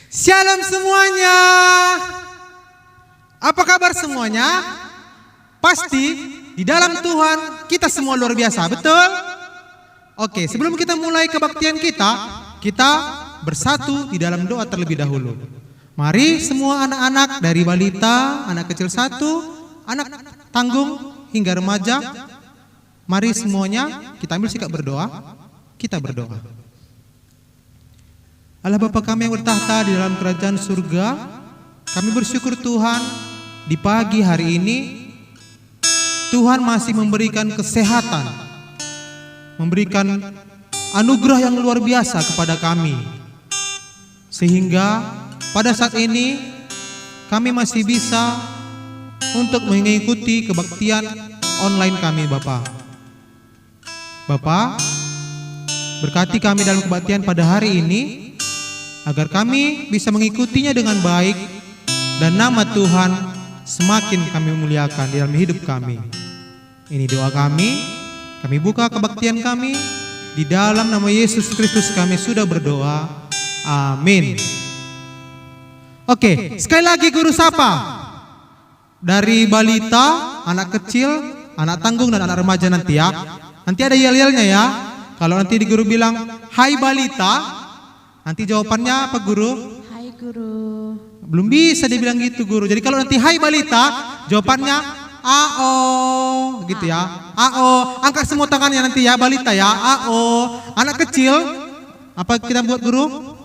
Shalom semuanya. Apa kabar semuanya? Pasti di dalam Tuhan kita semua luar biasa, betul? Oke, sebelum kita mulai kebaktian kita bersatu di dalam doa terlebih dahulu. Mari semua anak-anak dari balita, anak kecil 1, anak tanggung hingga remaja, mari semuanya kita ambil sikap berdoa. Kita berdoa. Allah Bapa kami yang bertahta di dalam kerajaan surga, kami bersyukur Tuhan di pagi hari ini Tuhan masih memberikan kesehatan, memberikan anugerah yang luar biasa kepada kami, sehingga pada saat ini kami masih bisa untuk mengikuti kebaktian online kami. Bapak, berkati kami dalam kebaktian pada hari ini, agar kami bisa mengikutinya dengan baik dan nama Tuhan semakin kami muliakan di dalam hidup kami. Ini doa kami buka kebaktian kami, di dalam nama Yesus Kristus kami sudah berdoa, amin. Oke, sekali lagi guru sapa. Dari balita, anak kecil, anak tanggung dan anak remaja nanti ya. Nanti ada yel-yelnya ya. Kalau nanti di guru bilang, hai balita, nanti jawabannya apa guru? Hai guru. Belum bisa dia bilang gitu guru. Jadi kalau nanti hai balita, jawabannya AO gitu ya. AO, angkat semua tangannya nanti ya balita ya. AO, anak kecil, apa kita buat guru?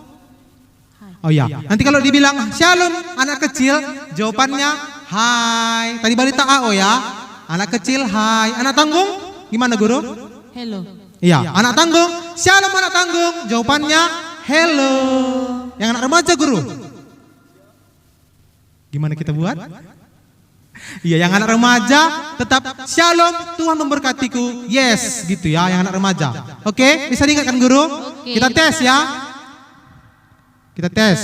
Oh ya, nanti kalau dibilang shalom anak kecil, jawabannya hai. Tadi balita AO ya. Anak kecil hai. Anak tanggung gimana guru? Hello. Iya, anak tanggung, shalom anak tanggung, jawabannya hello. Yang anak remaja guru, gimana kita buat? Iya, yang anak remaja tetap shalom, Tuhan memberkatiku, yes gitu ya, yang anak remaja. Oke, bisa diingatkan guru? Oke. Kita tes ya. Kita tes.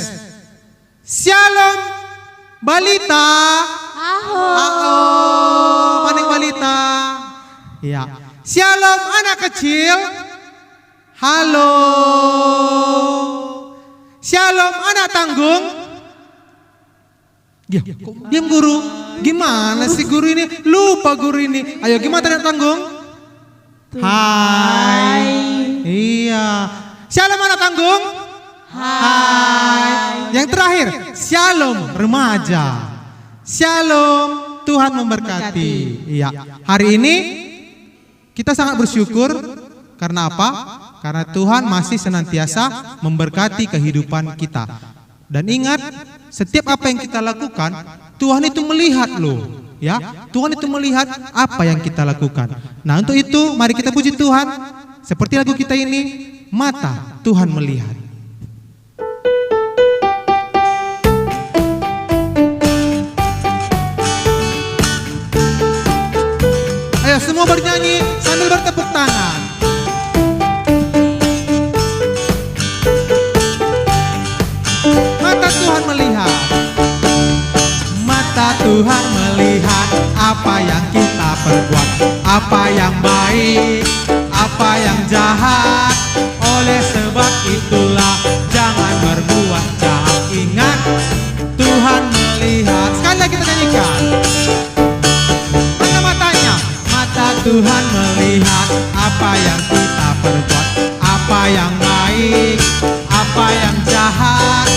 Shalom balita. Aho. Mana yang balita? Iya. Shalom anak kecil. Halo. Shalom anak tanggung. Ya, kok diam guru? Gimana sih guru ini? Lupa guru ini. Ayo gimana anak tanggung? Hai. Iya. Shalom anak tanggung. Hai. Yang terakhir, shalom remaja. Shalom, Tuhan memberkati. Iya. Hari ini kita sangat bersyukur karena apa? Karena Tuhan masih senantiasa memberkati kehidupan kita. Dan ingat, setiap apa yang kita lakukan, Tuhan itu melihat loh, ya. Tuhan itu melihat apa yang kita lakukan. Nah, untuk itu mari kita puji Tuhan. Seperti lagu kita ini, mata Tuhan melihat. Ayo semua bernyanyi sambil bertepuk tangan. Mata Tuhan melihat. Mata Tuhan melihat apa yang kita perbuat, apa yang baik, apa yang jahat. Oleh sebab itulah jangan berbuat jahat. Ingat, Tuhan melihat. Sekali lagi kita nyanyikan. Tuhan melihat apa yang kita perbuat, apa yang baik, apa yang jahat.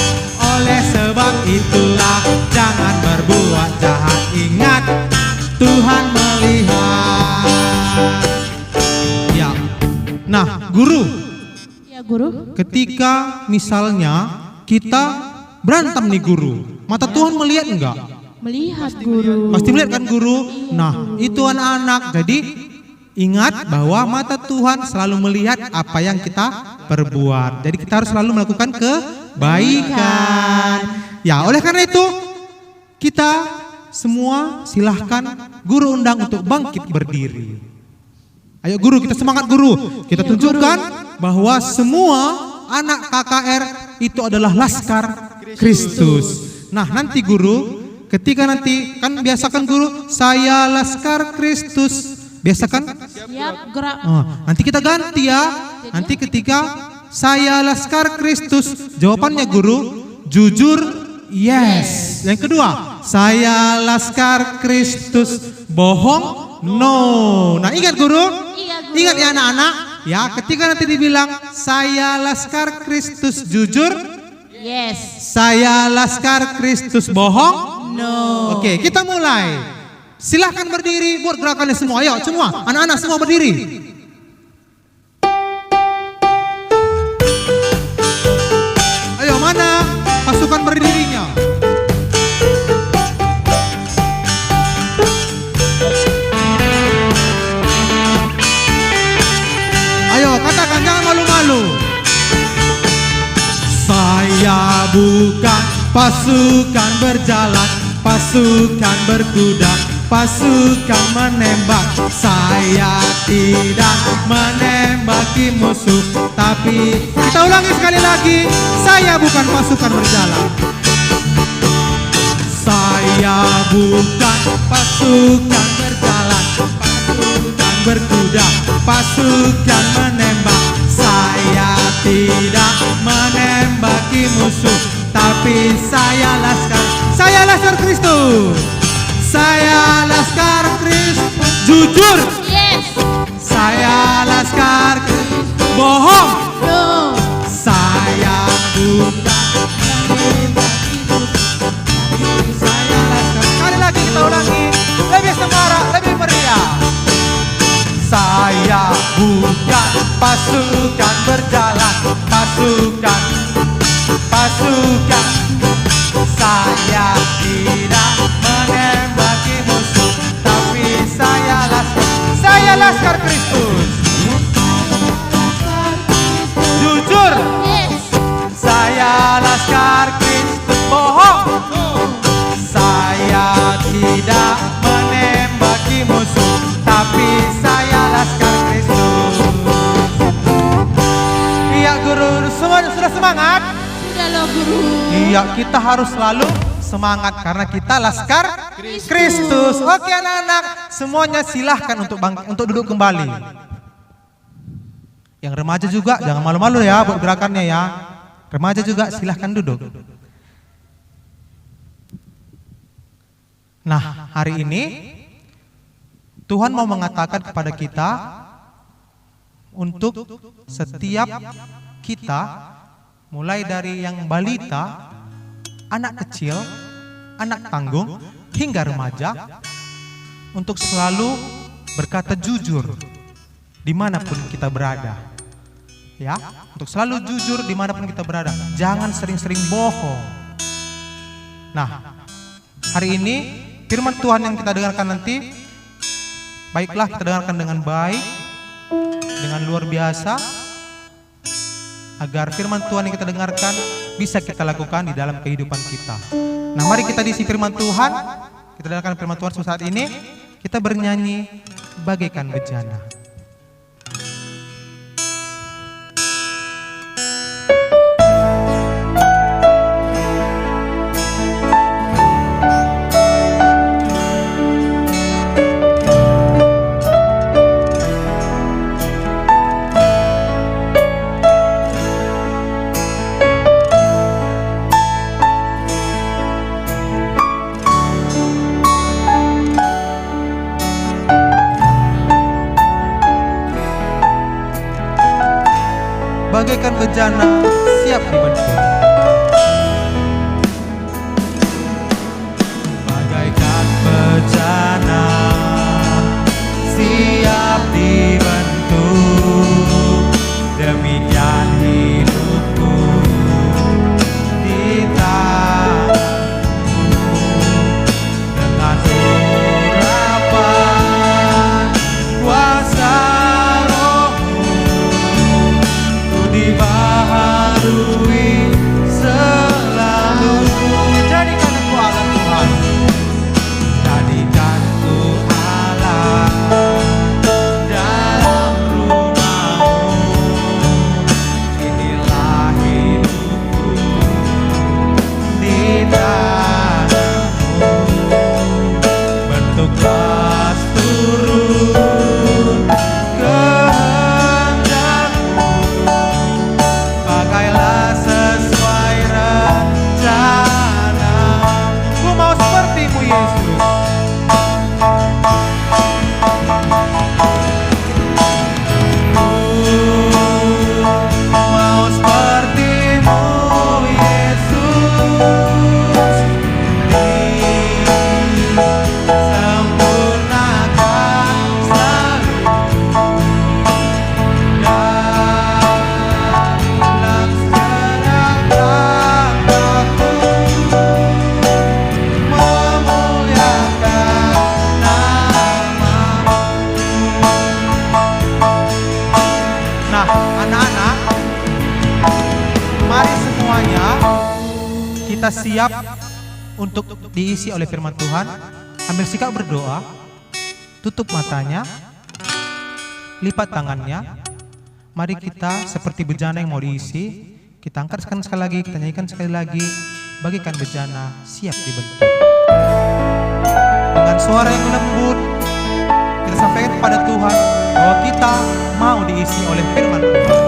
Oleh sebab itulah jangan berbuat jahat. Ingat, Tuhan melihat. Ya. Nah, guru. Ya, guru. Ketika misalnya kita berantem nih guru, mata Tuhan melihat enggak? Melihat guru. Pasti melihat kan guru? Nah, itu anak-anak. Jadi ingat bahwa mata Tuhan selalu melihat apa yang kita perbuat. Jadi kita harus selalu melakukan kebaikan. Ya, oleh karena itu kita semua silahkan guru undang untuk bangkit berdiri. Ayo guru, kita semangat guru. Kita tunjukkan bahwa semua anak KKR itu adalah laskar Kristus. Nah, nanti guru, ketika nanti kan biasakan guru, saya laskar Kristus. Biasakan? Siap, gerak. Oh, nanti kita ganti ya. Nanti ketika saya laskar Kristus, jawabannya guru, jujur, yes. Yang kedua, saya laskar Kristus, bohong, no. Nah ingat guru? Iya guru. Ingat ya anak-anak? Ya ketika nanti dibilang saya laskar Kristus jujur, Yes. saya laskar Kristus bohong, No. Oke, kita mulai. Silahkan berdiri buat gerakannya semua. Ayo semua, anak-anak semua berdiri. Ayo mana pasukan berdirinya? Ayo katakan, jangan malu-malu. Saya bukan pasukan berjalan, pasukan berkuda, pasukan menembak. Saya tidak menembaki musuh, tapi kita ulangi sekali lagi. Saya bukan pasukan berjalan. Saya bukan pasukan berjalan, pasukan berkuda, pasukan menembak. Saya tidak menembaki musuh, tapi saya laskar Kristus. Saya laskar Kristus jujur. Yes. Saya laskar Kristus bohong. No. Saya bukan menembaki musuh, tapi saya laskar. Sekali lagi kita ulangi, lebih semarak, lebih meriah. Saya bukan pasukan berjalan, pasukan. Saya tidak menembaki musuh, tapi saya laskar Kristus. Jujur, Yes. saya laskar Kristus bohong. Saya tidak menembaki musuh, tapi saya laskar Kristus. Iya guru, semuanya sudah semangat? Sudah loh guru. Iya, kita harus selalu semangat karena kita laskar Kristus. Oke anak-anak, semuanya silahkan untuk duduk kembali. Yang remaja juga jangan malu-malu ya buat gerakannya ya. Remaja juga silahkan duduk. Nah, hari ini Tuhan mau mengatakan kepada kita untuk setiap kita, mulai dari yang balita, anak kecil, anak tanggung, hingga remaja, untuk selalu berkata jujur dimanapun kita berada. Ya, untuk selalu jujur dimanapun kita berada. Jangan sering-sering bohong. Nah, hari ini firman Tuhan yang kita dengarkan nanti, baiklah kita dengarkan dengan baik, dengan luar biasa, agar firman Tuhan yang kita dengarkan bisa kita lakukan di dalam kehidupan kita. Nah, mari kita diisi firman Tuhan. Kita dengarkan firman Tuhan saat ini. Kita bernyanyi bagaikan bejana. Bagaikan bejana siap dibentuk. Bagaikan bejana siap dibentuk, demikian hidupku di tanganmu. Dengan urapan kuasa dibaharui siap untuk diisi oleh firman Tuhan, ambil sikap berdoa, tutup matanya, lipat tangannya. Mari kita seperti bejana yang mau diisi, kita angkatkan sekali lagi, kita nyanyikan sekali lagi, bagikan bejana siap dibentuk. Dengan suara yang lembut, kita sampaikan kepada Tuhan bahwa kita mau diisi oleh firman Tuhan.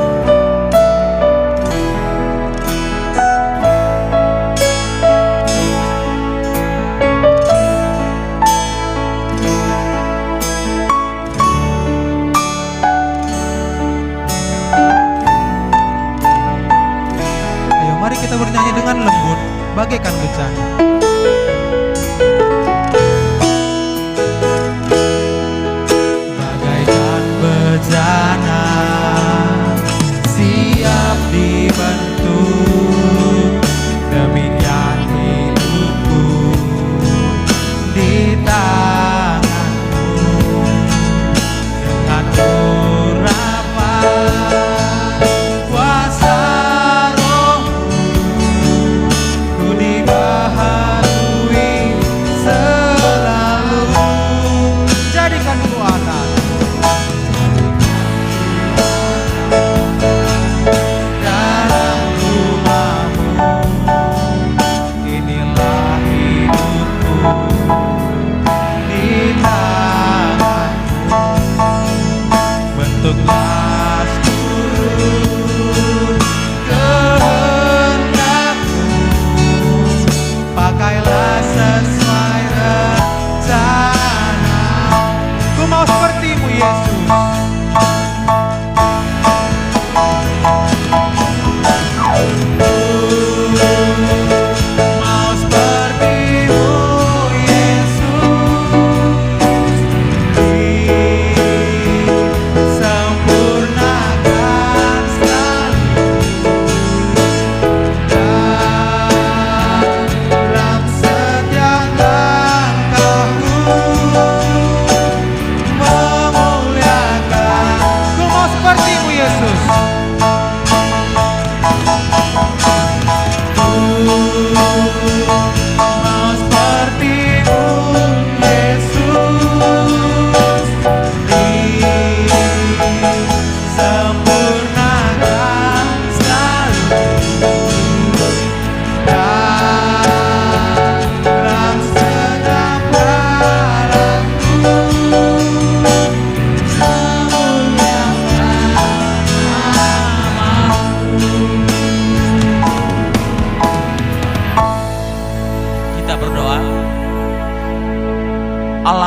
Mari kita bernyanyi dengan lembut, bagaikan bejana. Bagaikan bejana, siap dibentuk, demikian hidupku di tanganmu. Dengan urapan kuasa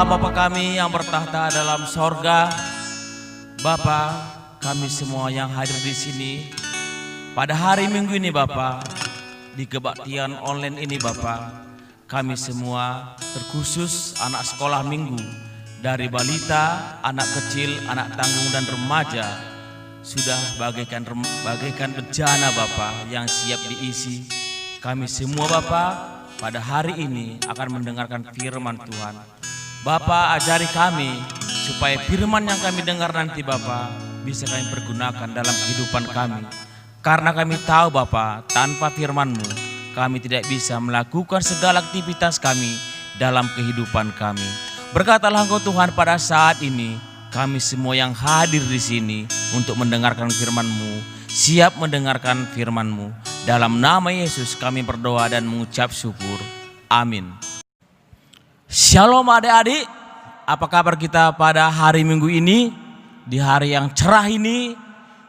Bapa kami yang bertahta dalam sorga, Bapa, kami semua yang hadir di sini pada hari Minggu ini, Bapa, di kebaktian online ini, Bapa, kami semua terkhusus anak sekolah minggu dari balita, anak kecil, anak tanggung dan remaja sudah bagaikan bejana, Bapa, yang siap diisi. Kami semua, Bapa, pada hari ini akan mendengarkan firman Tuhan. Bapa, ajari kami supaya firman yang kami dengar nanti, Bapa, bisa kami pergunakan dalam kehidupan kami. Karena kami tahu, Bapa, tanpa firman-Mu kami tidak bisa melakukan segala aktivitas kami dalam kehidupan kami. Berkatalah Engkau Tuhan pada saat ini, kami semua yang hadir di sini untuk mendengarkan firman-Mu, siap mendengarkan firman-Mu. Dalam nama Yesus kami berdoa dan mengucap syukur. Amin. Shalom adik-adik, apa kabar kita pada hari Minggu ini? Di hari yang cerah ini,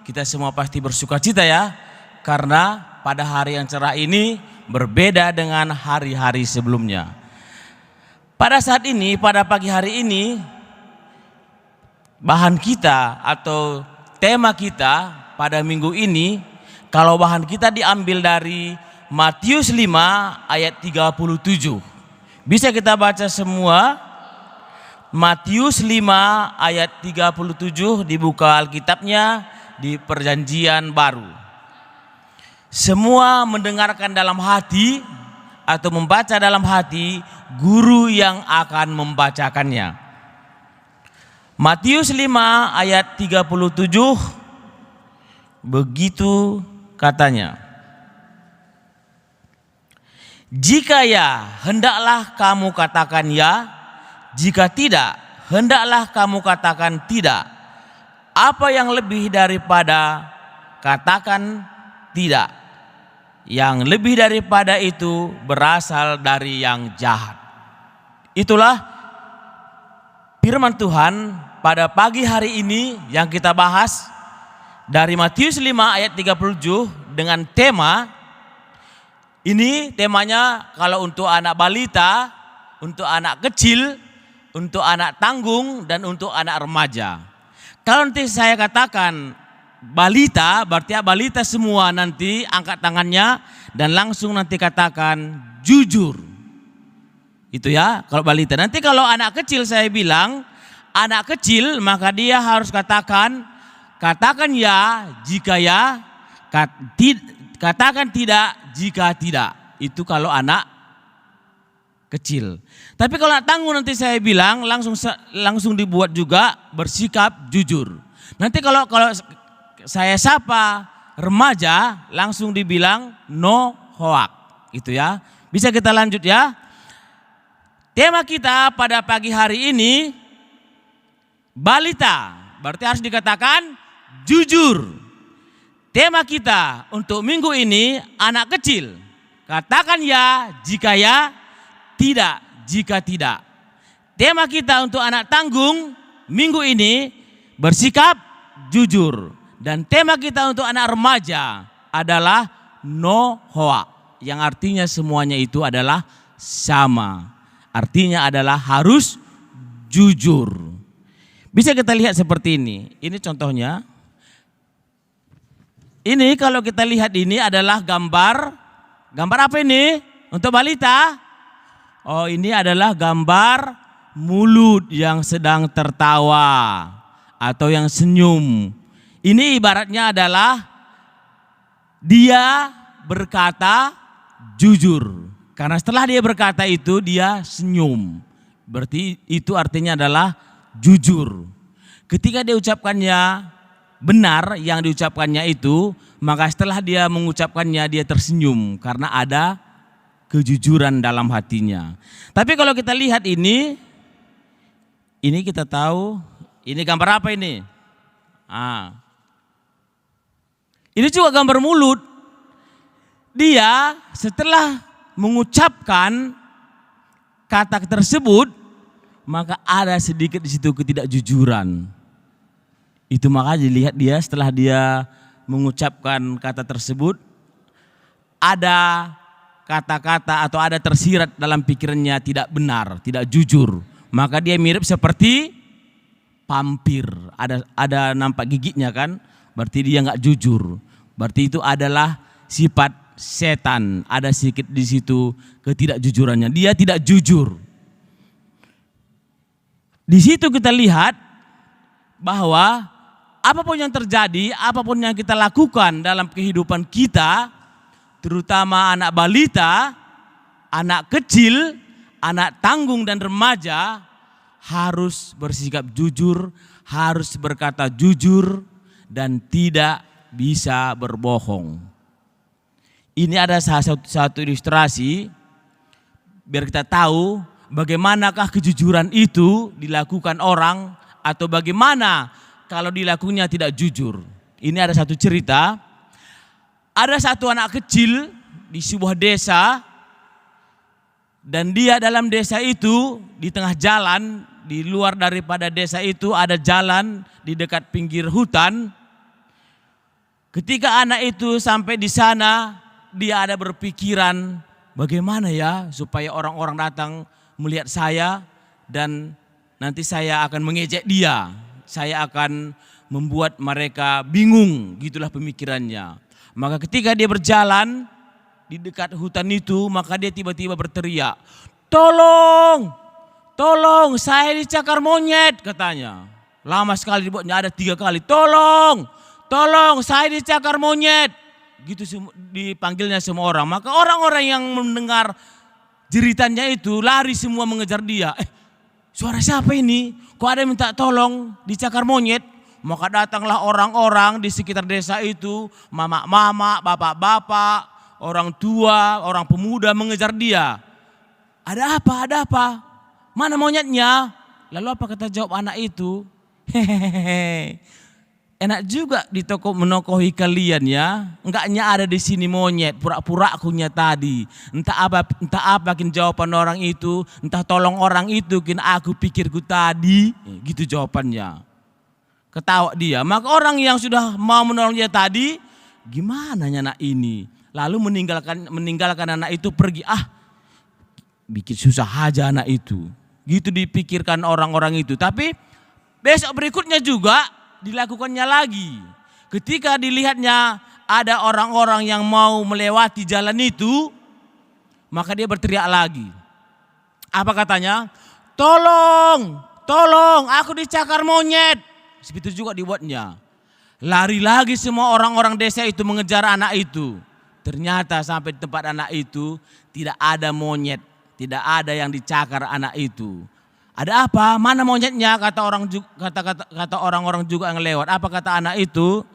kita semua pasti bersuka cita ya. Karena pada hari yang cerah ini berbeda dengan hari-hari sebelumnya. Pada saat ini, pada pagi hari ini, bahan kita atau tema kita pada minggu ini, kalau bahan kita diambil dari Matius 5 ayat 37. Bisa kita baca semua? Matius 5 ayat 37, dibuka Alkitabnya di Perjanjian Baru. Semua mendengarkan dalam hati atau membaca dalam hati guru yang akan membacakannya. Matius 5 ayat 37, begitu katanya. Jika ya, hendaklah kamu katakan ya. Jika tidak, hendaklah kamu katakan tidak. Apa yang lebih daripada katakan tidak. Yang lebih daripada itu berasal dari yang jahat. Itulah firman Tuhan pada pagi hari ini yang kita bahas dari Matius 5 ayat 37 dengan tema. Ini temanya kalau untuk anak balita, untuk anak kecil, untuk anak tanggung, dan untuk anak remaja. Kalau nanti saya katakan balita, berarti balita semua nanti angkat tangannya dan langsung nanti katakan jujur. Itu ya kalau balita. Nanti kalau anak kecil saya bilang anak kecil, maka dia harus katakan ya jika ya, katakan tidak jika tidak. Itu kalau anak kecil. Tapi kalau anak tanggung nanti saya bilang langsung dibuat juga bersikap jujur. Nanti kalau saya sapa remaja langsung dibilang no hoak. Itu ya. Bisa kita lanjut ya. Tema kita pada pagi hari ini balita. Berarti harus dikatakan jujur. Tema kita untuk minggu ini anak kecil. Katakan ya jika ya, tidak jika tidak. Tema kita untuk anak tanggung minggu ini bersikap jujur. Dan tema kita untuk anak remaja adalah no hoa. Yang artinya semuanya itu adalah sama. Artinya adalah harus jujur. Bisa kita lihat seperti ini. Ini contohnya. Ini kalau kita lihat ini adalah gambar apa ini? Untuk balita. Oh, ini adalah gambar mulut yang sedang tertawa atau yang senyum. Ini ibaratnya adalah dia berkata jujur. Karena setelah dia berkata itu dia senyum. Berarti itu artinya adalah jujur. Ketika dia ucapkannya benar yang diucapkannya itu, maka setelah dia mengucapkannya dia tersenyum karena ada kejujuran dalam hatinya. Tapi kalau kita lihat ini kita tahu ini gambar apa ini? Ini juga gambar mulut. Dia setelah mengucapkan kata tersebut, maka ada sedikit di situ ketidakjujuran. Itu maka dilihat dia setelah dia mengucapkan kata tersebut, ada kata-kata atau ada tersirat dalam pikirannya tidak benar, tidak jujur. Maka dia mirip seperti vampir. Ada nampak giginya kan? Berarti dia nggak jujur. Berarti itu adalah sifat setan. Ada sedikit di situ ketidakjujurannya. Dia tidak jujur. Di situ kita lihat bahwa apapun yang terjadi, apapun yang kita lakukan dalam kehidupan kita, terutama anak balita, anak kecil, anak tanggung dan remaja, harus bersikap jujur, harus berkata jujur, dan tidak bisa berbohong. Ini ada satu ilustrasi, biar kita tahu bagaimanakah kejujuran itu dilakukan orang, atau bagaimana kalau dilakukannya tidak jujur. Ini ada satu cerita. Ada satu anak kecil di sebuah desa. Dan dia dalam desa itu di tengah jalan. Di luar daripada desa itu ada jalan di dekat pinggir hutan. Ketika anak itu sampai di sana. Dia ada berpikiran bagaimana ya supaya orang-orang datang melihat saya. Dan nanti saya akan mengejek dia. Saya akan membuat mereka bingung, gitulah pemikirannya. Maka ketika dia berjalan di dekat hutan itu, maka dia tiba-tiba berteriak, "Tolong, tolong, saya dicakar monyet," katanya. Lama sekali dibuatnya, ada 3 kali, "Tolong, tolong, saya dicakar monyet." Gitu dipanggilnya semua orang. Maka orang-orang yang mendengar jeritannya itu lari semua mengejar dia. Suara siapa ini? Kok ada yang minta tolong dicakar monyet? Maka datanglah orang-orang di sekitar desa itu, mama-mama, bapak-bapak, orang tua, orang pemuda mengejar dia. Ada apa? Ada apa? Mana monyetnya? Lalu apa kata jawab anak itu? Hehehe. Enak juga di toko menokohi kalian ya. Enggaknya ada di sini monyet, pura-pura akunya tadi. Entah apa kin jawaban orang itu, entah tolong orang itu kin aku pikirku tadi. Gitu jawabannya. Ketawa dia. Maka orang yang sudah mau menolong dia tadi, gimana anak ini? Lalu meninggalkan anak itu pergi. Bikin susah aja anak itu. Gitu dipikirkan orang-orang itu. Tapi besok berikutnya juga dilakukannya lagi. Ketika dilihatnya ada orang-orang yang mau melewati jalan itu, maka dia berteriak lagi. Apa katanya? Tolong, tolong, aku dicakar monyet. Seperti juga dibuatnya. Lari lagi semua orang-orang desa itu mengejar anak itu. Ternyata sampai di tempat anak itu tidak ada monyet, tidak ada yang dicakar anak itu. Ada apa? Mana monyetnya? Kata orang-orang juga yang lewat. Apa kata anak itu?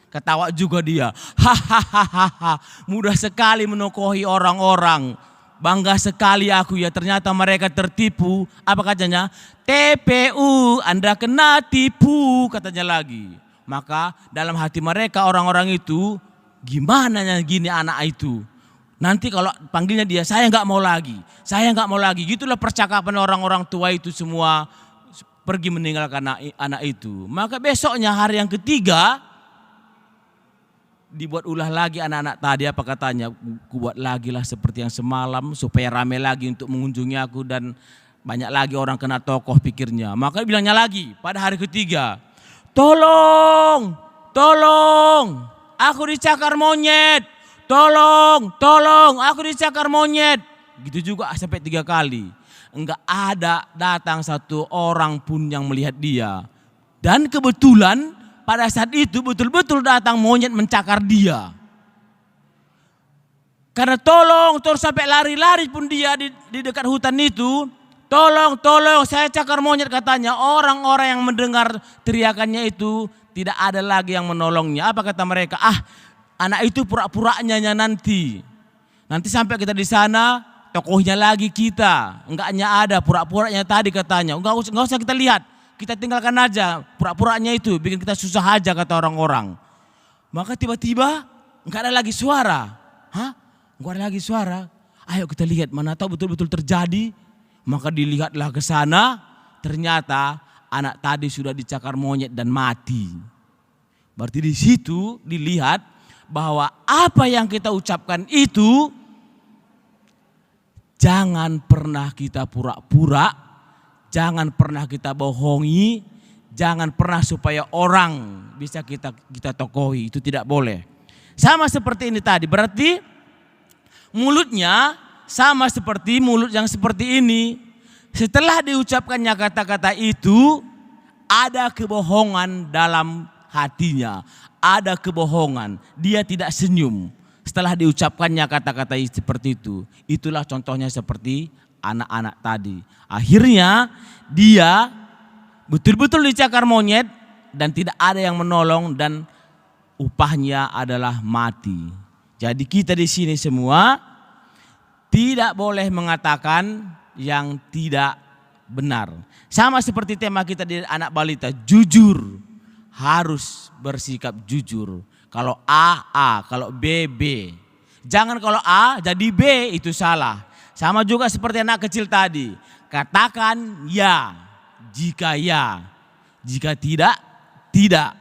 Ketawa juga dia. Hahaha, mudah sekali menokohi orang-orang. Bangga sekali aku ya, ternyata mereka tertipu. Apa katanya? TPU, Anda kena tipu, katanya lagi. Maka dalam hati mereka orang-orang itu, gimana gini anak itu? Nanti kalau panggilnya dia, saya nggak mau lagi, saya nggak mau lagi. Gitulah percakapan orang-orang tua itu semua pergi meninggalkan anak itu. Maka besoknya hari yang ketiga dibuat ulah lagi anak-anak tadi. Apa katanya? Kubuat lagi lah seperti yang semalam supaya rame lagi untuk mengunjungi aku dan banyak lagi orang kena tokoh pikirnya. Maka bilangnya lagi pada hari ketiga, tolong, tolong, aku dicakar monyet. Tolong, tolong, aku dicakar monyet. Gitu juga sampai 3 kali. Enggak ada datang satu orang pun yang melihat dia. Dan kebetulan pada saat itu betul-betul datang monyet mencakar dia. Karena tolong, terus sampai lari-lari pun dia di dekat hutan itu. Tolong, tolong, saya cakar monyet katanya. Orang-orang yang mendengar teriakannya itu tidak ada lagi yang menolongnya. Apa kata mereka? Anak itu pura-puranya nanti. Nanti sampai kita di sana, tokohnya lagi kita. Enggaknya ada, pura-puranya tadi katanya. Enggak usah kita lihat. Kita tinggalkan aja pura-puranya itu. Bikin kita susah aja kata orang-orang. Maka tiba-tiba enggak ada lagi suara. Enggak ada lagi suara. Ayo kita lihat, mana tahu betul-betul terjadi. Maka dilihatlah ke sana. Ternyata anak tadi sudah dicakar monyet dan mati. Berarti di situ dilihat bahwa apa yang kita ucapkan itu jangan pernah kita pura-pura, jangan pernah kita bohongi, jangan pernah supaya orang bisa kita tokohi, itu tidak boleh. Sama seperti ini tadi, berarti mulutnya sama seperti mulut yang seperti ini. Setelah diucapkannya kata-kata itu, ada kebohongan dalam hatinya. Ada kebohongan, dia tidak senyum setelah diucapkannya kata-kata seperti itu. Itulah contohnya seperti anak-anak tadi. Akhirnya dia betul-betul dicakar monyet dan tidak ada yang menolong dan upahnya adalah mati. Jadi kita di sini semua tidak boleh mengatakan yang tidak benar. Sama seperti tema kita di anak balita, jujur. Harus bersikap jujur. Kalau A, kalau B. Jangan kalau A jadi B, itu salah. Sama juga seperti anak kecil tadi. Katakan ya, jika ya. Jika tidak, tidak.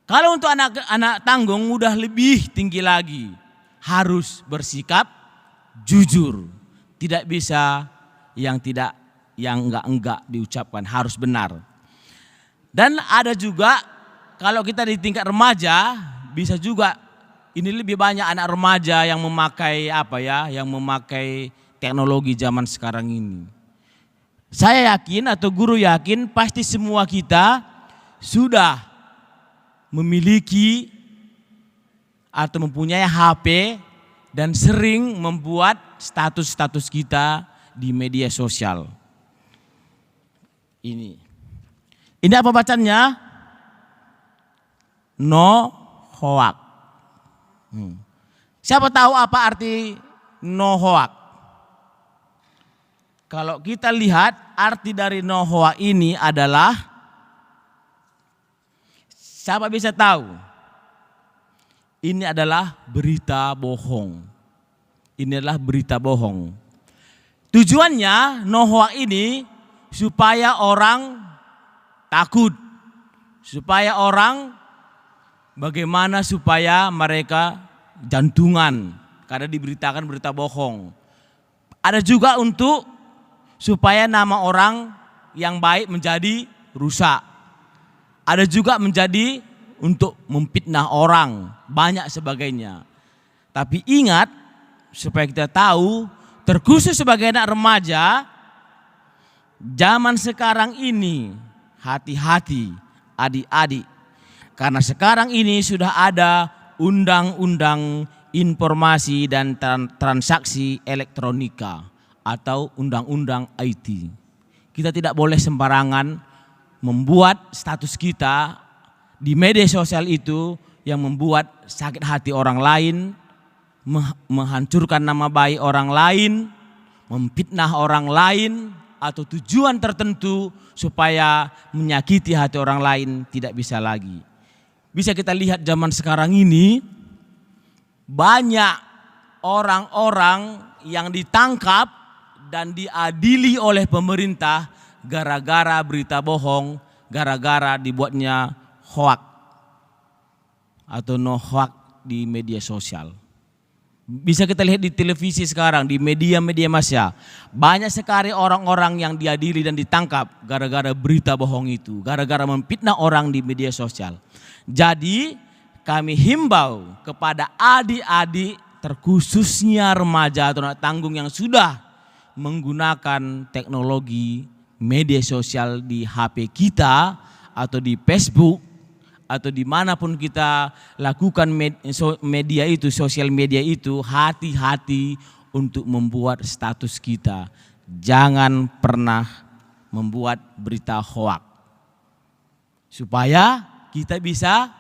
Kalau untuk anak tanggung udah lebih tinggi lagi. Harus bersikap jujur. Tidak bisa yang enggak diucapkan, harus benar. Dan ada juga kalau kita di tingkat remaja bisa juga ini lebih banyak anak remaja yang memakai yang memakai teknologi zaman sekarang ini. Saya yakin atau guru yakin pasti semua kita sudah memiliki atau mempunyai HP dan sering membuat status-status kita di media sosial. Ini apa bacanya? No hoax. Siapa tahu apa arti no hoax? Kalau kita lihat arti dari no hoax ini adalah, siapa bisa tahu? Ini adalah berita bohong. Ini adalah berita bohong. Tujuannya no hoax ini supaya orang takut. Supaya orang bagaimana supaya mereka jantungan karena diberitakan berita bohong. Ada juga untuk supaya nama orang yang baik menjadi rusak. Ada juga menjadi untuk memfitnah orang, banyak sebagainya. Tapi ingat, supaya kita tahu, terkhusus sebagai anak remaja, zaman sekarang ini, hati-hati adik-adik. Karena sekarang ini sudah ada Undang-Undang Informasi dan Transaksi Elektronika atau Undang-Undang IT. Kita tidak boleh sembarangan membuat status kita di media sosial itu yang membuat sakit hati orang lain, menghancurkan nama baik orang lain, memfitnah orang lain, atau tujuan tertentu supaya menyakiti hati orang lain tidak bisa lagi. Bisa kita lihat zaman sekarang ini banyak orang-orang yang ditangkap dan diadili oleh pemerintah gara-gara berita bohong, gara-gara dibuatnya hoax atau no hoax di media sosial. Bisa kita lihat di televisi sekarang, di media-media massa. Banyak sekali orang-orang yang diadili dan ditangkap gara-gara berita bohong itu. Gara-gara memfitnah orang di media sosial. Jadi kami himbau kepada adik-adik terkhususnya remaja atau anak tanggung yang sudah menggunakan teknologi media sosial di HP kita atau di Facebook atau dimanapun kita lakukan media itu, sosial media itu, hati-hati untuk membuat status kita. Jangan pernah membuat berita hoax. Supaya kita bisa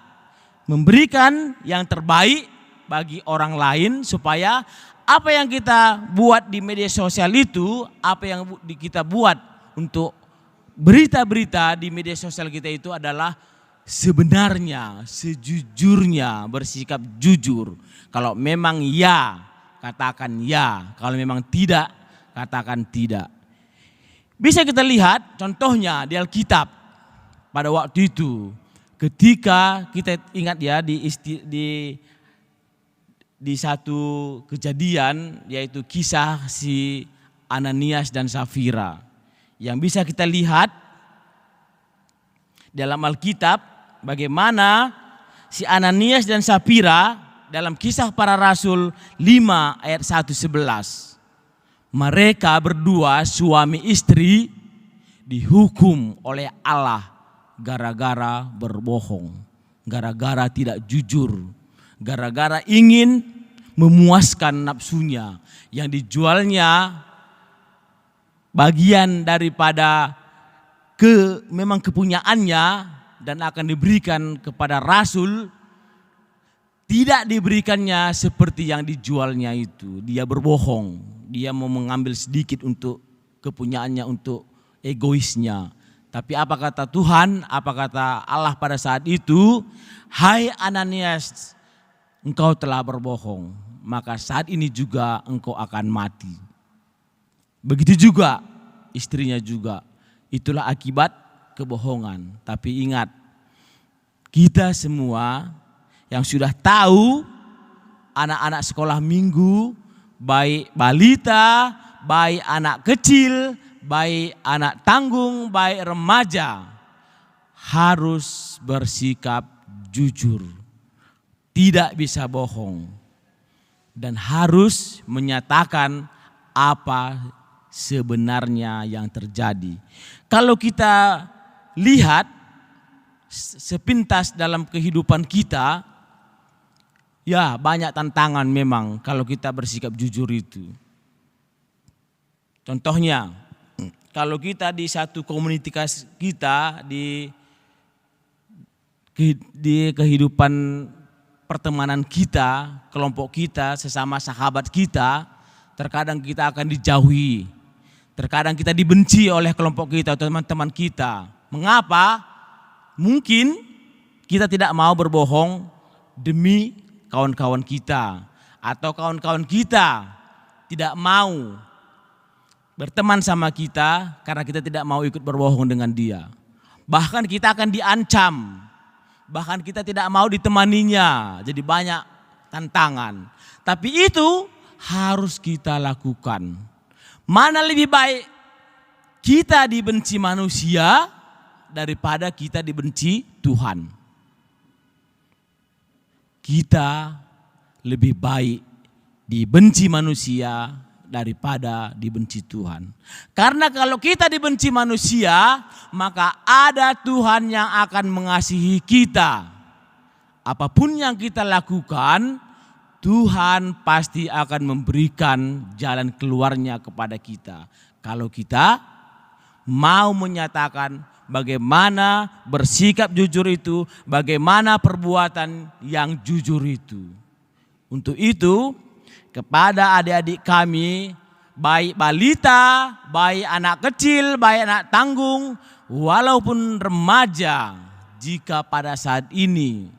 memberikan yang terbaik bagi orang lain, supaya apa yang kita buat di media sosial itu, apa yang kita buat untuk berita-berita di media sosial kita itu adalah sebenarnya, sejujurnya, bersikap jujur. Kalau memang ya, katakan ya. Kalau memang tidak, katakan tidak. Bisa kita lihat contohnya di Alkitab pada waktu itu. Ketika kita ingat ya di satu kejadian, yaitu kisah si Ananias dan Safira. Yang bisa kita lihat dalam Alkitab, bagaimana si Ananias dan Safira dalam Kisah Para Rasul 5 ayat 1-11. Mereka berdua suami istri dihukum oleh Allah gara-gara berbohong, gara-gara tidak jujur, gara-gara ingin memuaskan nafsunya yang dijualnya bagian daripada memang kepunyaannya dan akan diberikan kepada rasul, tidak diberikannya seperti yang dijualnya itu. Dia berbohong, dia mau mengambil sedikit untuk kepunyaannya, untuk egoisnya. Tapi apa kata Tuhan, apa kata Allah pada saat itu? Hai Ananias, engkau telah berbohong, maka saat ini juga engkau akan mati. Begitu juga istrinya juga. Itulah akibat kebohongan. Tapi ingat, kita semua yang sudah tahu, anak-anak sekolah minggu, baik balita, baik anak kecil, baik anak tanggung, baik remaja, harus bersikap jujur. Tidak bisa bohong. Dan harus menyatakan apa sebenarnya yang terjadi. Kalau kita lihat sepintas dalam kehidupan kita, ya banyak tantangan memang kalau kita bersikap jujur itu. Contohnya, kalau kita di satu komunitas kita di kehidupan pertemanan kita, kelompok kita, sesama sahabat kita, terkadang kita akan dijauhi. Terkadang kita dibenci oleh kelompok kita atau teman-teman kita. Mengapa? Mungkin kita tidak mau berbohong demi kawan-kawan kita. Atau kawan-kawan kita tidak mau berteman sama kita karena kita tidak mau ikut berbohong dengan dia. Bahkan kita akan diancam. Bahkan kita tidak mau ditemaninya. Jadi banyak tantangan. Tapi itu harus kita lakukan. Mana lebih baik kita dibenci manusia daripada kita dibenci Tuhan. Kita lebih baik dibenci manusia daripada dibenci Tuhan. Karena kalau kita dibenci manusia, maka ada Tuhan yang akan mengasihi kita. Apapun yang kita lakukan, Tuhan pasti akan memberikan jalan keluarnya kepada kita. Kalau kita mau menyatakan bagaimana bersikap jujur itu, bagaimana perbuatan yang jujur itu. Untuk itu, kepada adik-adik kami, baik balita, baik anak kecil, baik anak tanggung, walaupun remaja, jika pada saat ini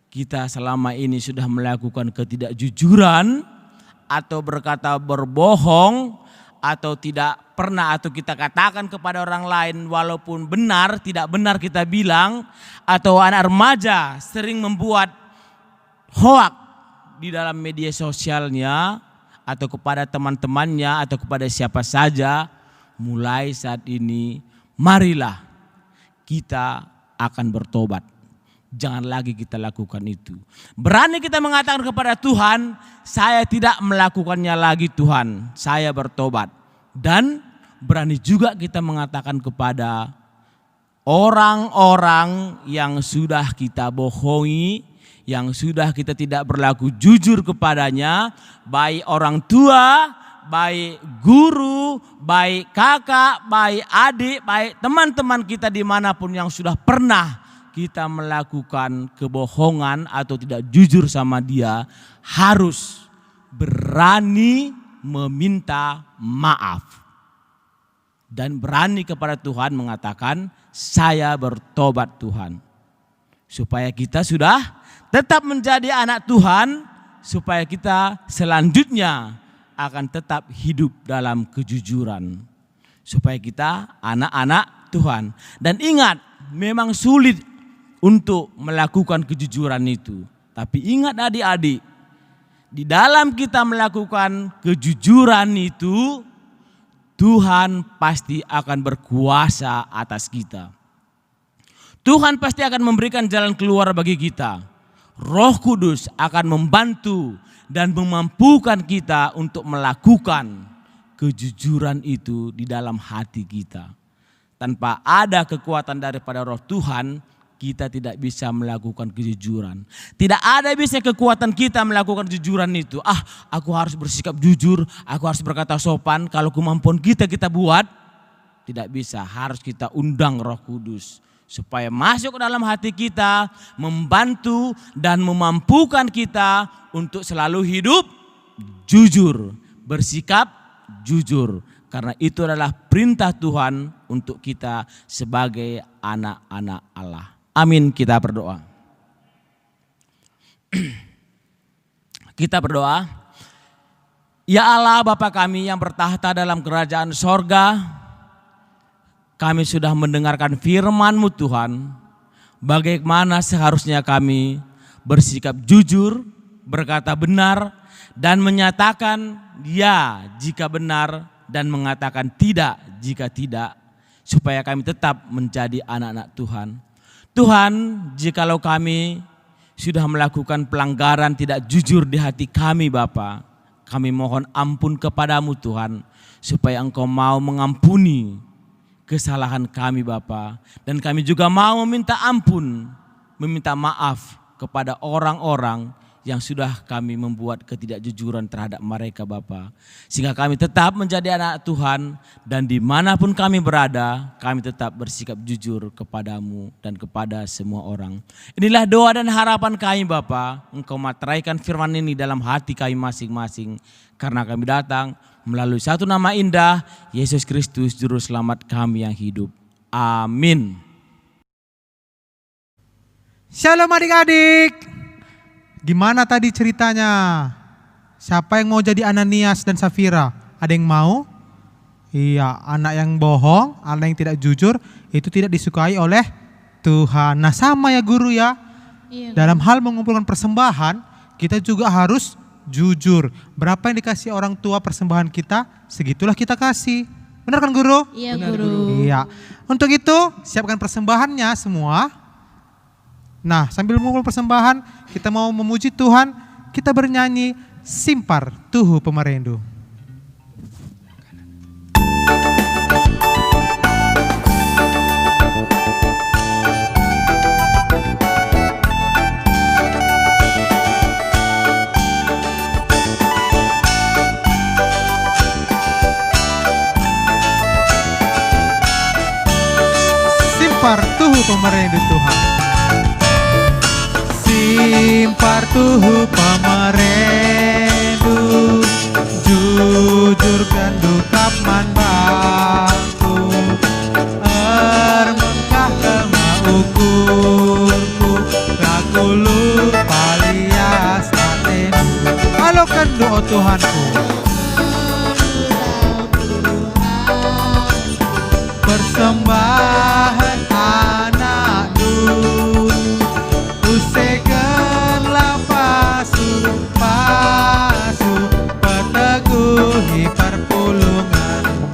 kita selama ini sudah melakukan ketidakjujuran atau berkata berbohong atau tidak pernah atau kita katakan kepada orang lain walaupun benar, tidak benar kita bilang, atau anak remaja sering membuat hoak di dalam media sosialnya atau kepada teman-temannya atau kepada siapa saja, mulai saat ini marilah kita akan bertobat. Jangan lagi kita lakukan itu. Berani kita mengatakan kepada Tuhan, saya tidak melakukannya lagi Tuhan, saya bertobat. Dan berani juga kita mengatakan kepada orang-orang yang sudah kita bohongi, yang sudah kita tidak berlaku jujur kepadanya, baik orang tua, baik guru, baik kakak, baik adik, baik teman-teman kita dimanapun yang sudah pernah kita melakukan kebohongan atau tidak jujur sama dia, harus berani meminta maaf. Dan berani kepada Tuhan mengatakan, saya bertobat Tuhan. Supaya kita sudah tetap menjadi anak Tuhan, supaya kita selanjutnya akan tetap hidup dalam kejujuran. Supaya kita anak-anak Tuhan. Dan ingat, memang sulit untuk melakukan kejujuran itu. Tapi ingat adik-adik, di dalam kita melakukan kejujuran itu, Tuhan pasti akan berkuasa atas kita. Tuhan pasti akan memberikan jalan keluar bagi kita. Roh Kudus akan membantu dan memampukan kita untuk melakukan kejujuran itu di dalam hati kita. Tanpa ada kekuatan daripada Roh Tuhan, kita tidak bisa melakukan kejujuran. Tidak ada bisa kekuatan kita melakukan kejujuran itu. Aku harus bersikap jujur, aku harus berkata sopan. Kalau kemampuan kita buat, tidak bisa. Harus kita undang Roh Kudus supaya masuk ke dalam hati kita, membantu dan memampukan kita untuk selalu hidup jujur, bersikap jujur. Karena itu adalah perintah Tuhan untuk kita sebagai anak-anak Allah. Amin, kita berdoa. Kita berdoa. Ya Allah, Bapa kami yang bertahta dalam kerajaan sorga, kami sudah mendengarkan firman-Mu Tuhan. Bagaimana seharusnya kami bersikap jujur, berkata benar, dan menyatakan ya jika benar, dan mengatakan tidak jika tidak, supaya kami tetap menjadi anak-anak Tuhan. Tuhan, jikalau kami sudah melakukan pelanggaran tidak jujur di hati kami Bapa, kami mohon ampun kepadamu Tuhan, supaya Engkau mau mengampuni kesalahan kami Bapa. Dan kami juga mau meminta ampun, meminta maaf kepada orang-orang yang sudah kami membuat ketidakjujuran terhadap mereka Bapa. Sehingga kami tetap menjadi anak Tuhan dan dimanapun kami berada, kami tetap bersikap jujur kepadamu dan kepada semua orang. Inilah doa dan harapan kami Bapa, Engkau materaikan firman ini dalam hati kami masing-masing. Karena kami datang melalui satu nama indah, Yesus Kristus Juru Selamat kami yang hidup. Amin. Shalom adik-adik. Gimana tadi ceritanya? Siapa yang mau jadi Ananias dan Safira? Ada yang mau? Iya, anak yang bohong, anak yang tidak jujur, itu tidak disukai oleh Tuhan. Nah sama ya guru ya. Iya. Dalam hal mengumpulkan persembahan, kita juga harus jujur. Berapa yang dikasih orang tua persembahan kita, segitulah kita kasih. Benar kan guru? Iya guru. Iya. Untuk itu, siapkan persembahannya semua. Nah, sambil mengumpul persembahan, kita mau memuji Tuhan, kita bernyanyi Simpar Tuhu Pemerendu. Simpar Tuhu Pemerendu Tuhan. Simpar Tuhu pemerendu, jujur kendukap man bangku, mengkah kema ukurku, kakulu palias atenu. Halo kendu oh Tuhanku, persembahan anak dulu, usegan lapasu pasu, peteguhi perpulunganmu.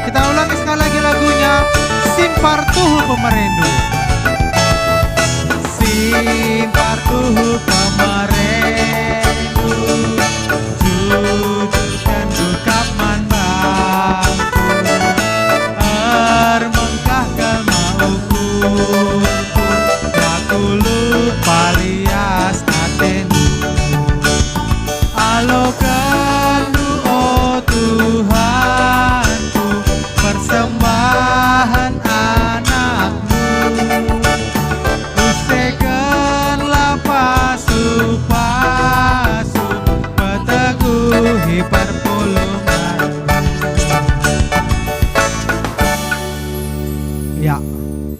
Kita ulangi sekali lagi lagunya, Simpar Tuhu Pemerendu. Simpar Tuhu Pemerendu, jujur kendukap man bangku, mengkah kemauku, bakulu palias atenu. Alokandu oh Tuhanku, persembahan anakmu, usekanlah pasu-pasu, peteguhi perpulungan. Ya,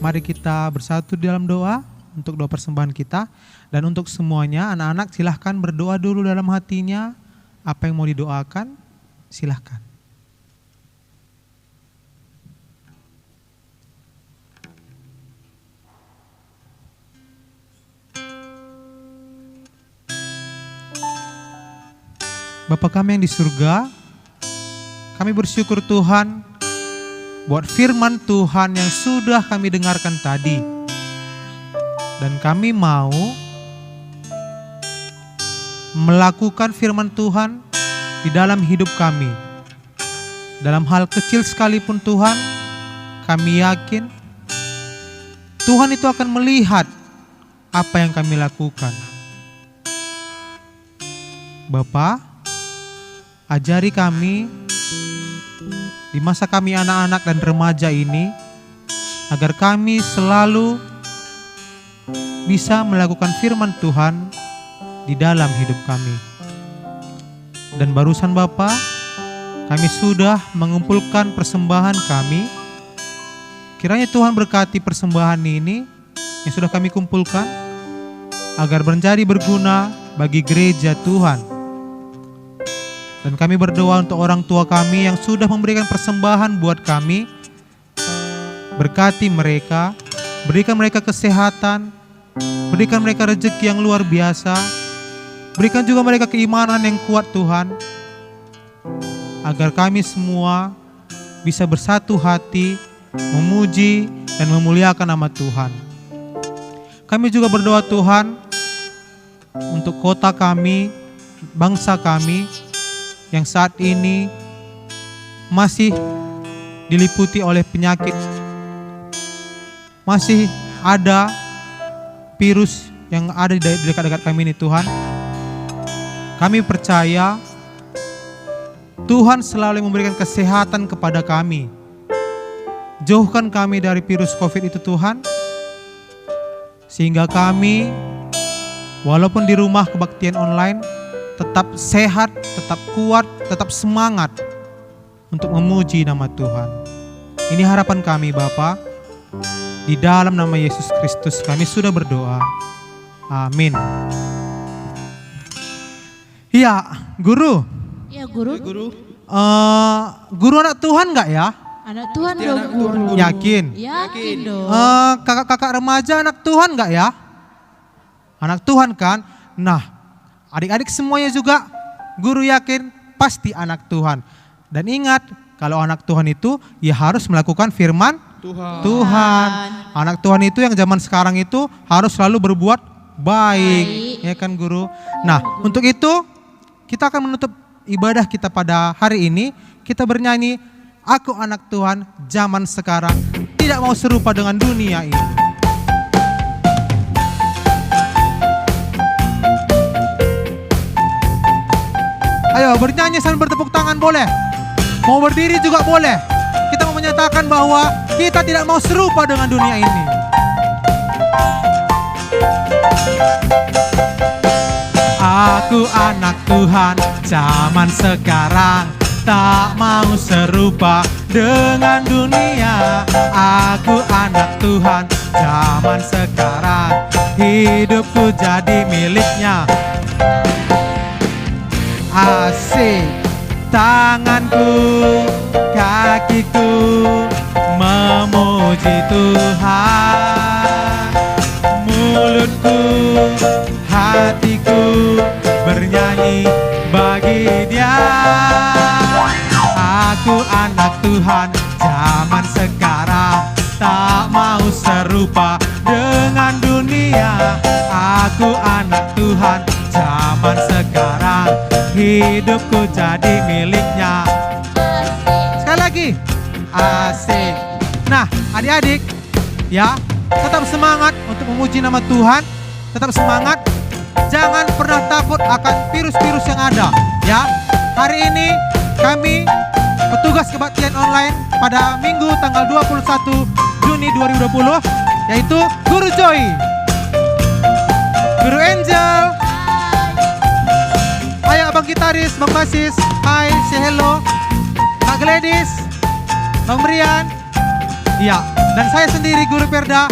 mari kita bersatu di dalam doa untuk doa persembahan kita. Dan untuk semuanya anak-anak silahkan berdoa dulu dalam hatinya. Apa yang mau didoakan silahkan. Bapa kami yang di surga, kami bersyukur Tuhan buat firman Tuhan yang sudah kami dengarkan tadi. Dan kami mau melakukan firman Tuhan di dalam hidup kami. Dalam hal kecil sekalipun Tuhan, kami yakin Tuhan itu akan melihat apa yang kami lakukan. Bapa, ajari kami di masa kami anak-anak dan remaja ini, agar kami selalu bisa melakukan firman Tuhan di dalam hidup kami. Dan barusan Bapa, kami sudah mengumpulkan persembahan kami. Kiranya Tuhan berkati persembahan ini yang sudah kami kumpulkan, agar menjadi berguna bagi gereja Tuhan. Dan kami berdoa untuk orang tua kami yang sudah memberikan persembahan buat kami. Berkati mereka, berikan mereka kesehatan, berikan mereka rezeki yang luar biasa, berikan juga mereka keimanan yang kuat Tuhan, agar kami semua bisa bersatu hati, memuji dan memuliakan nama Tuhan. Kami juga berdoa Tuhan untuk kota kami, bangsa kami yang saat ini masih diliputi oleh penyakit. Masih ada virus yang ada di dekat-dekat kami ini Tuhan. Kami percaya Tuhan selalu memberikan kesehatan kepada kami. Jauhkan kami dari virus COVID itu Tuhan. Sehingga kami walaupun di rumah kebaktian online tetap sehat, tetap kuat, tetap semangat untuk memuji nama Tuhan. Ini harapan kami Bapa. Di dalam nama Yesus Kristus kami sudah berdoa. Amin. Iya, Guru. Ya guru. Guru anak Tuhan enggak ya? Anak Tuhan dong guru. Yakin? Yakin dong. Kakak-kakak remaja anak Tuhan enggak ya? Anak Tuhan kan? Nah, adik-adik semuanya juga guru yakin pasti anak Tuhan. Dan ingat, kalau anak Tuhan itu ya harus melakukan firman Tuhan. Anak Tuhan itu yang zaman sekarang itu harus selalu berbuat baik. Ya kan Guru? Nah, untuk itu kita akan menutup ibadah kita pada hari ini. Kita bernyanyi, aku anak Tuhan zaman sekarang, tidak mau serupa dengan dunia ini. Ayo bernyanyi sambil bertepuk tangan boleh. Mau berdiri juga boleh. Kita mau menyatakan bahwa kita tidak mau serupa dengan dunia ini. Aku anak Tuhan zaman sekarang, tak mau serupa dengan dunia. Aku anak Tuhan zaman sekarang, hidupku jadi miliknya. Asik, tanganku, kakiku memuji Tuhan. Mulutku, hatiku bernyanyi bagi Dia. Aku anak Tuhan zaman sekarang, tak mau serupa dengan dunia. Aku anak Tuhan zaman sekarang, hidupku jadi miliknya. Sekali lagi, asik. Nah, adik-adik, ya, tetap semangat untuk memuji nama Tuhan. Tetap semangat. Jangan pernah takut akan virus-virus yang ada, ya. Hari ini kami petugas kebaktian online pada Minggu tanggal 21 Juni 2020, yaitu Guru Joy, Guru Angel, ayo Abang Gitaris, Bang Basis, hai, say hello, Kak Gladys, Bang Brian, iya, dan saya sendiri Guru Perda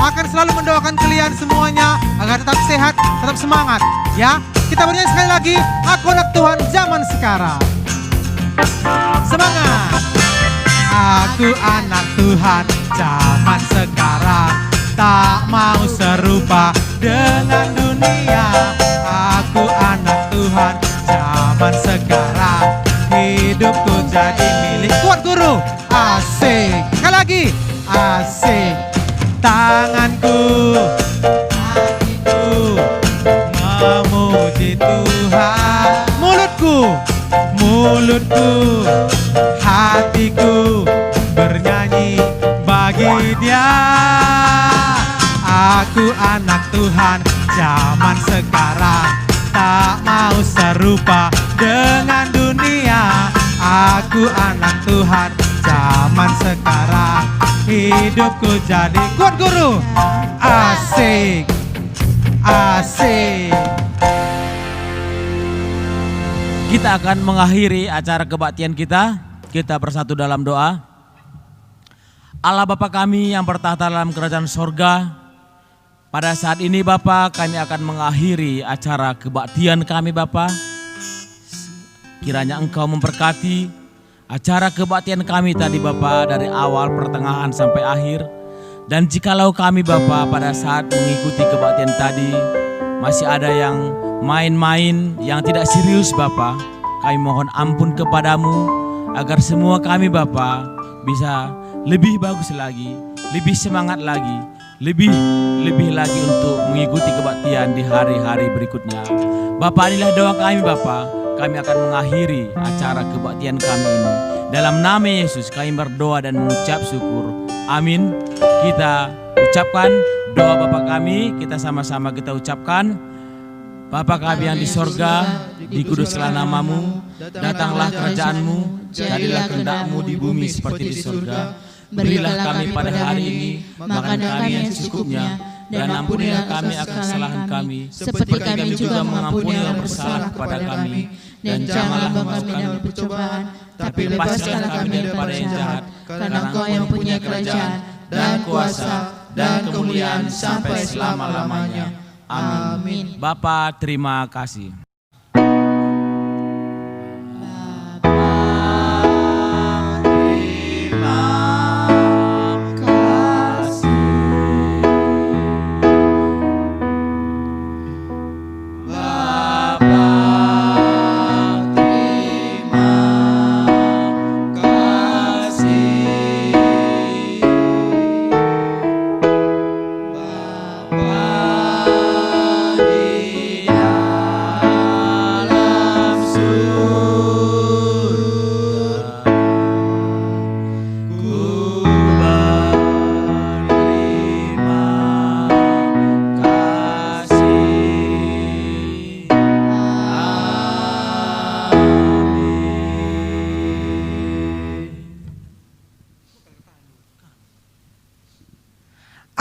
akan selalu mendoakan kalian semuanya agar tetap sehat, tetap semangat, ya. Kita bernyanyi sekali lagi, aku anak Tuhan zaman sekarang. Semangat. Aku anak Tuhan zaman sekarang, tak mau serupa dengan dunia. Aku anak Tuhan zaman sekarang, hidupku jadi milik. Kuat Guru, asik. Sekali lagi, asik. Tanganku, hatiku memuji Tuhan. Mulutku, hatiku bernyanyi bagi Dia. Aku anak Tuhan zaman sekarang, tak mau serupa dengan dunia. Aku anak Tuhan zaman sekarang, hidupku jadi. Kuat Guru, asik, asik. Kita akan mengakhiri acara kebaktian kita. Kita bersatu dalam doa. Allah Bapa kami yang bertahta dalam kerajaan sorga, pada saat ini Bapa kami akan mengakhiri acara kebaktian kami Bapa. Kiranya Engkau memberkati acara kebaktian kami tadi Bapa, dari awal, pertengahan sampai akhir. Dan jikalau kami Bapa pada saat mengikuti kebaktian tadi masih ada yang main-main yang tidak serius Bapa, kami mohon ampun kepadamu agar semua kami Bapa bisa lebih bagus lagi, lebih semangat lagi, lebih lagi untuk mengikuti kebaktian di hari-hari berikutnya. Bapa, inilah doa kami Bapa. Kami akan mengakhiri acara kebaktian kami ini. Dalam nama Yesus kami berdoa dan mengucap syukur. Amin. Kita ucapkan doa Bapa kami, kita sama-sama kita ucapkan. Bapa kami yang di sorga, dikuduskanlah namamu, datanglah kerajaanmu, jadilah kehendak-mu di bumi seperti di sorga. Berilah kami pada hari ini makan kami yang secukupnya, dan ampunilah kami akan kesalahan kami, seperti kami juga mengampuni yang bersalah kepada kami. Dan janganlah membawa kami dalam percobaan, tapi lepaskanlah kami daripada yang jahat, karena Engkau yang punya kerajaan, dan kuasa, dan kemuliaan sampai selama-lamanya. Amin. Bapa, terima kasih.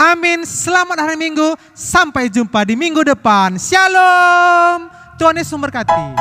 Amin. Selamat hari Minggu. Sampai jumpa di minggu depan. Shalom. Tuhan Yesus memberkati.